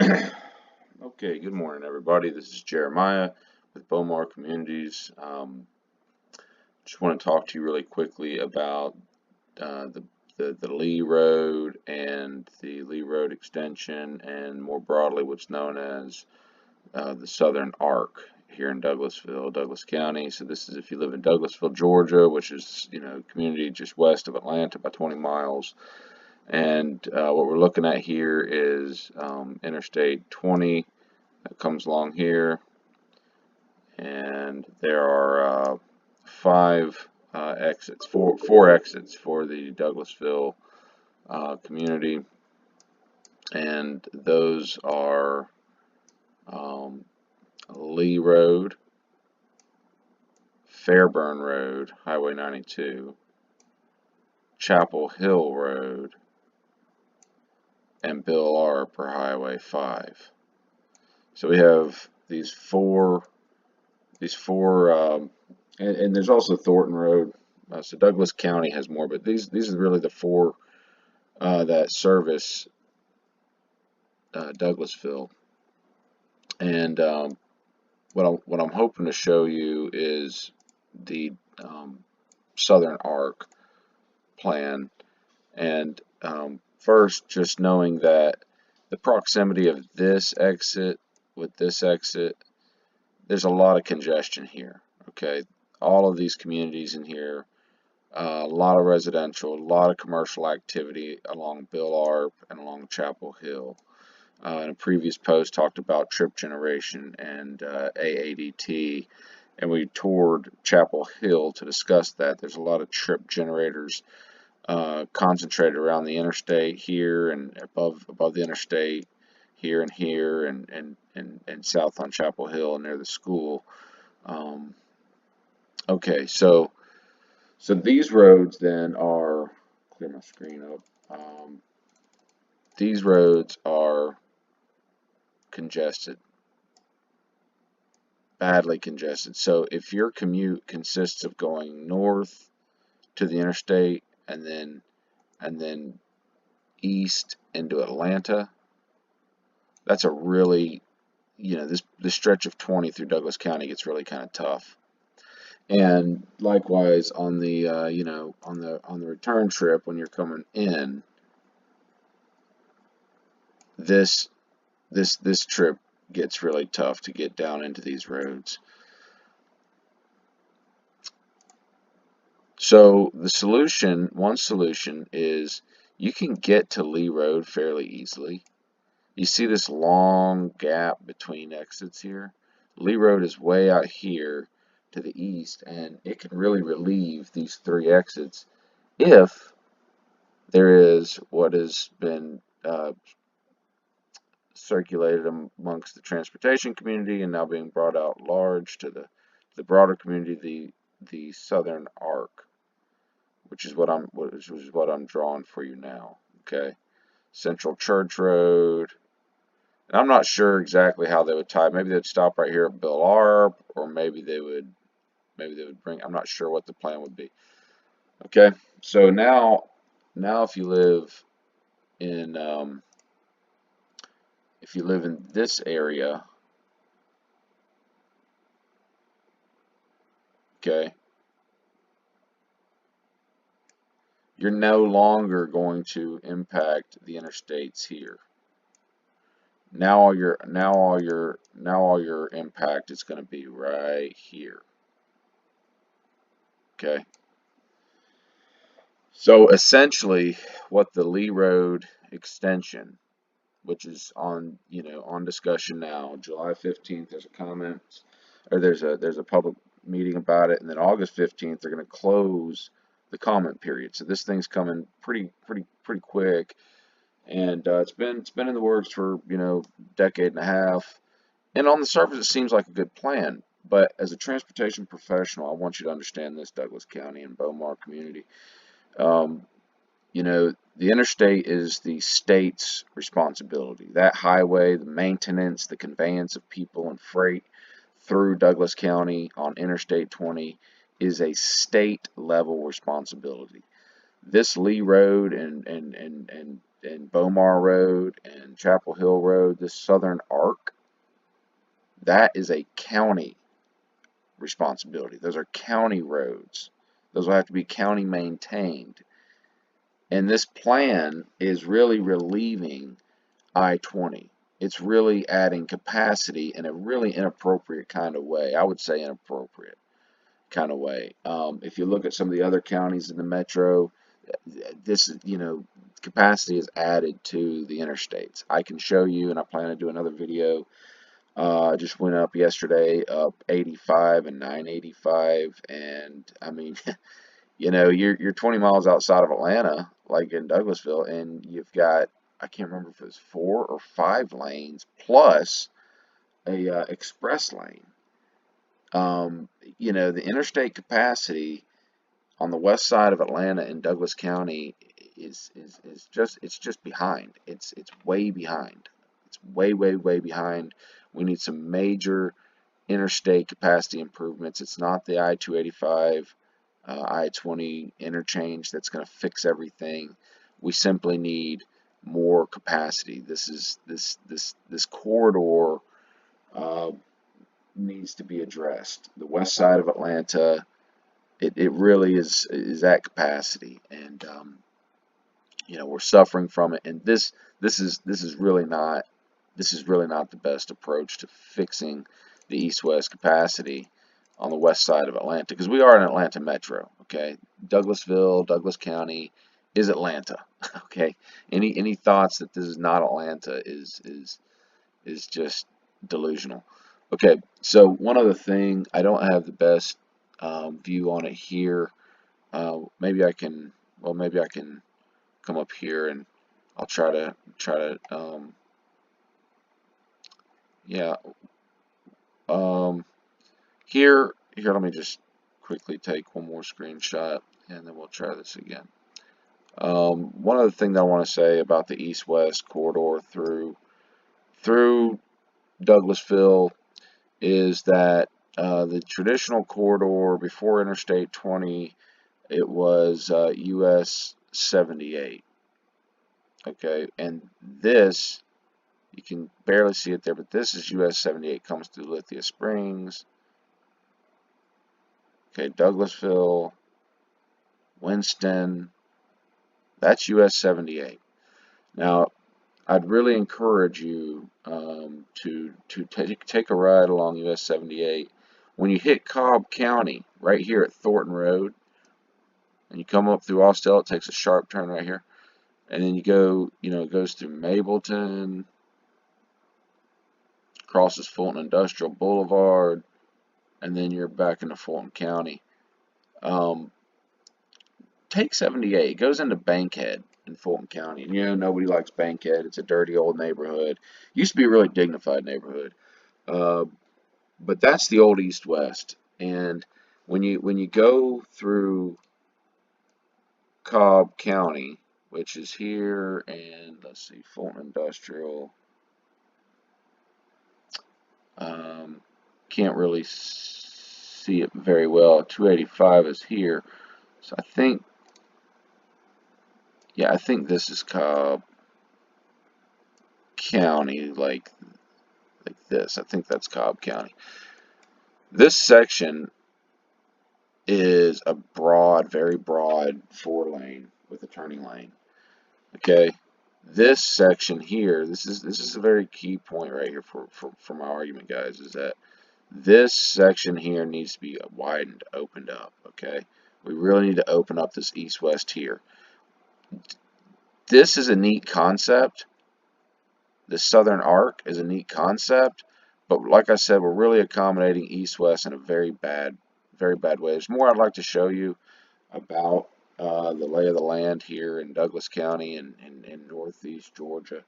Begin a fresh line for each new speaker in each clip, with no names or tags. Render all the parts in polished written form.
Okay, good morning, everybody. This is Jeremiah with Bomar Communities. Just want to talk to you really quickly about the Lee Road and the Lee Road extension, and more broadly, what's known as the Southern Arc here in Douglasville, Douglas County. So this is if you live in Douglasville, Georgia, which is community just west of Atlanta, about 20 miles. And what we're looking at here is Interstate 20 that comes along here, and there are four exits for the Douglasville community, and those are Lee Road, Fairburn Road, Highway 92, Chapel Hill Road, and Bill R. per Highway 5. So we have these four, and there's also Thornton Road. So Douglas County has more, but these are really the four that service Douglasville. And what I'm hoping to show you is the Southern Arc plan. And first, just knowing that the proximity of this exit with this exit, there's a lot of congestion here. Okay, all of these communities in here, a lot of residential, a lot of commercial activity along Bill Arp and along Chapel Hill. In a previous post, talked about trip generation and AADT, and we toured Chapel Hill to discuss that. There's a lot of trip generators concentrated around the interstate here and above the interstate here and south on Chapel Hill and near the school. Okay, so these roads then are, clear my screen up. These roads are congested, badly congested. So if your commute consists of going north to the interstate and then east into Atlanta, that's a really, this stretch of 20 through Douglas County gets really kind of tough. And likewise on the on the return trip when you're coming in, this trip gets really tough to get down into these roads. So one solution is you can get to Lee Road fairly easily. You see this long gap between exits here? Lee Road is way out here to the east, and it can really relieve these three exits if there is what has been circulated amongst the transportation community and now being brought out large to the broader community, the Southern Arc, which is what I'm drawing for you now. Okay, Central Church Road. And I'm not sure exactly how they would tie. Maybe they'd stop right here at Bill Arp, or maybe they would bring. I'm not sure what the plan would be. Okay, so now if you live in this area, okay, you're no longer going to impact the interstates here. Now all your impact is going to be right here. Okay. So essentially, what the Lee Road extension, which is on discussion now, July 15th, there's a comment, or there's a public meeting about it, and then August 15th they're going to close the comment period. So this thing's coming pretty quick, and it's been in the works for decade and a half. And on the surface, it seems like a good plan. But as a transportation professional, I want you to understand this, Douglas County and Bomar community. The interstate is the state's responsibility. That highway, the maintenance, the conveyance of people and freight through Douglas County on Interstate 20 is a state level responsibility. This Lee Road and and Bomar Road and Chapel Hill Road, this southern arc, that is a county responsibility. Those are county roads. Those will have to be county maintained. And this plan is really relieving I-20. It's really adding capacity in a really inappropriate kind of way. I would say inappropriate kind of way. If you look at some of the other counties in the metro, this, capacity is added to the interstates. I can show you, and I plan to do another video. I just went up yesterday, up 85 and 985, and I mean, you're 20 miles outside of Atlanta, like in Douglasville, and you've got, I can't remember if it was 4 or 5 lanes plus a express lane. The interstate capacity on the west side of Atlanta in Douglas County is just behind. It's way behind. It's way behind. We need some major interstate capacity improvements. It's not the I-285, I-20 interchange that's going to fix everything. We simply need more capacity. This corridor needs to be addressed. The west side of Atlanta, it really is at capacity, and we're suffering from it. And this is really not the best approach to fixing the east-west capacity on the west side of Atlanta, because we are an Atlanta metro. Okay, Douglasville, Douglas County is Atlanta. Okay, any thoughts that this is not Atlanta is just delusional. Okay, so one other thing, I don't have the best view on it here. Maybe I can come up here and I'll try to yeah. Here, let me just quickly take one more screenshot and then we'll try this again. One other thing that I want to say about the east-west corridor through Douglasville is that the traditional corridor before Interstate 20, it was US 78. Okay, and this, you can barely see it there, but this is US 78, comes through Lithia Springs. Okay, Douglasville, Winston, that's US 78. Now, I'd really encourage you to take a ride along US 78. When you hit Cobb County, right here at Thornton Road, and you come up through Austell, it takes a sharp turn right here, and then you go, it goes through Mableton, crosses Fulton Industrial Boulevard, and then you're back into Fulton County. Take 78. It goes into Bankhead in Fulton County. And nobody likes Bankhead. It's a dirty old neighborhood. Used to be a really dignified neighborhood. But that's the old east-west. And when you go through Cobb County, which is here, and let's see, Fulton Industrial, can't really see it very well. 285 is here. So I think this is Cobb County, like this. I think that's Cobb County. This section is a broad, very broad 4-lane with a turning lane. Okay, this section here, this is a very key point right here for my argument, guys, is that this section here needs to be widened, opened up. Okay, we really need to open up this east-west here. This is a neat concept. The southern arc is a neat concept, but like I said, we're really accommodating east-west in a very bad way. There's more I'd like to show you about the lay of the land here in Douglas County and northeast Georgia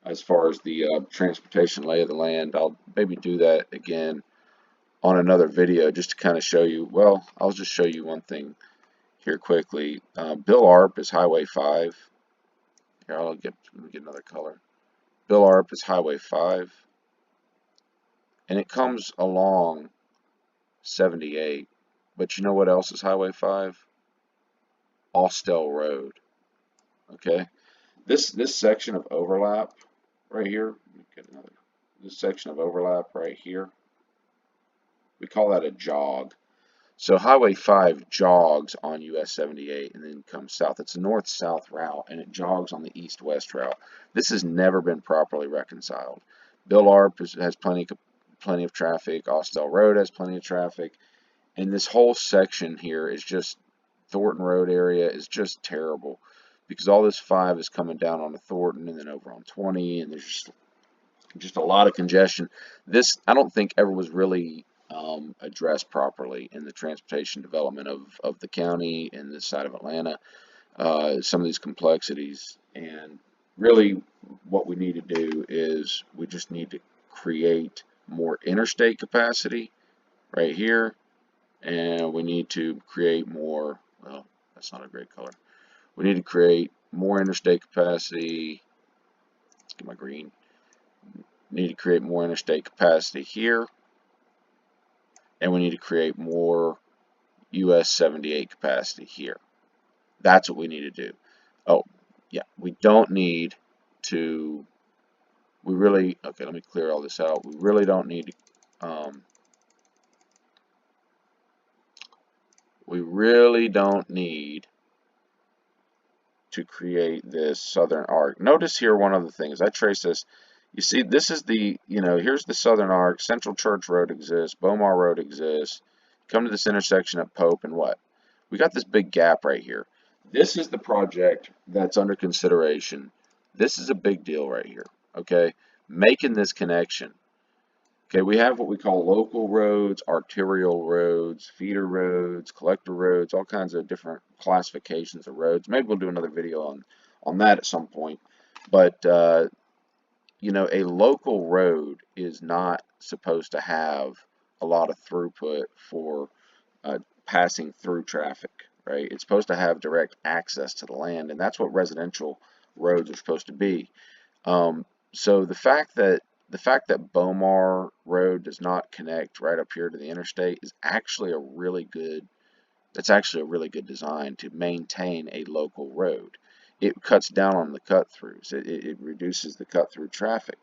as far as the transportation lay of the land. I'll maybe do that again on another video just to kind of show you. Well, I'll just show you one thing here quickly. Bill Arp is Highway 5. Here, let me get another color. Bill Arp is Highway 5, and it comes along 78. But you know what else is Highway 5? Austell Road. Okay, This section of overlap right here, let me get another. This section of overlap right here, we call that a jog. So Highway 5 jogs on US 78 and then comes south. It's a north-south route, and it jogs on the east-west route. This has never been properly reconciled. Bill Arp has plenty of traffic. Austell Road has plenty of traffic. And this whole section here is just, Thornton Road area is just terrible because all this 5 is coming down on the Thornton and then over on 20, and there's just a lot of congestion. This, I don't think, ever was really addressed properly in the transportation development of the county and this side of Atlanta. Some of these complexities, and really what we need to do is we just need to create more interstate capacity right here, and we need to create more, well, that's not a great color. We need to create more interstate capacity. Let's get my green. Need to create more interstate capacity here, and we need to create more US 78 capacity here. That's what we need to do. Oh, yeah, we don't need to, we really, okay, let me clear all this out. We really don't need to, we really don't need to create this southern arc. Notice here one other thing, as I trace this, you see this is the, here's the southern arc, Central Church Road exists, Bomar Road exists, come to this intersection at Pope, and what? We got this big gap right here. This is the project that's under consideration. This is a big deal right here, okay? Making this connection. Okay, we have what we call local roads, arterial roads, feeder roads, collector roads, all kinds of different classifications of roads. Maybe we'll do another video on that at some point. But, a local road is not supposed to have a lot of throughput for passing through traffic, right? It's supposed to have direct access to the land, and that's what residential roads are supposed to be. So the fact that Bomar Road does not connect right up here to the interstate is actually a really good, that's actually a really good design to maintain a local road. It cuts down on the cut-throughs. It reduces the cut-through traffic.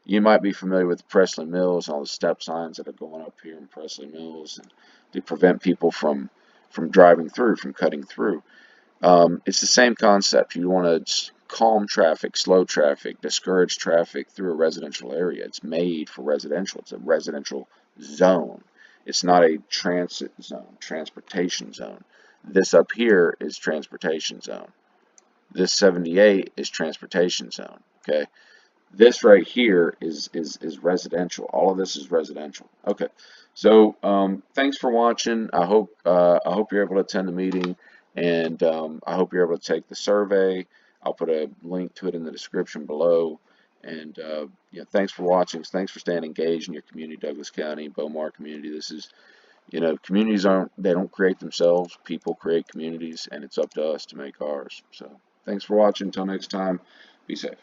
You might be familiar with Presley Mills and all the step signs that are going up here in Presley Mills and to prevent people from driving through, from cutting through. It's the same concept. You want to calm traffic, slow traffic, discourage traffic through a residential area. It's made for residential. It's a residential zone. It's not a transit zone, transportation zone. This up here is transportation zone. This 78 is transportation zone. Okay. This right here is residential. All of this is residential. Okay. So thanks for watching. I hope you're able to attend the meeting, and I hope you're able to take the survey. I'll put a link to it in the description below. And thanks for watching. Thanks for staying engaged in your community, Douglas County, Bomar community. This is, communities don't create themselves. People create communities, and it's up to us to make ours. So thanks for watching. Until next time, be safe.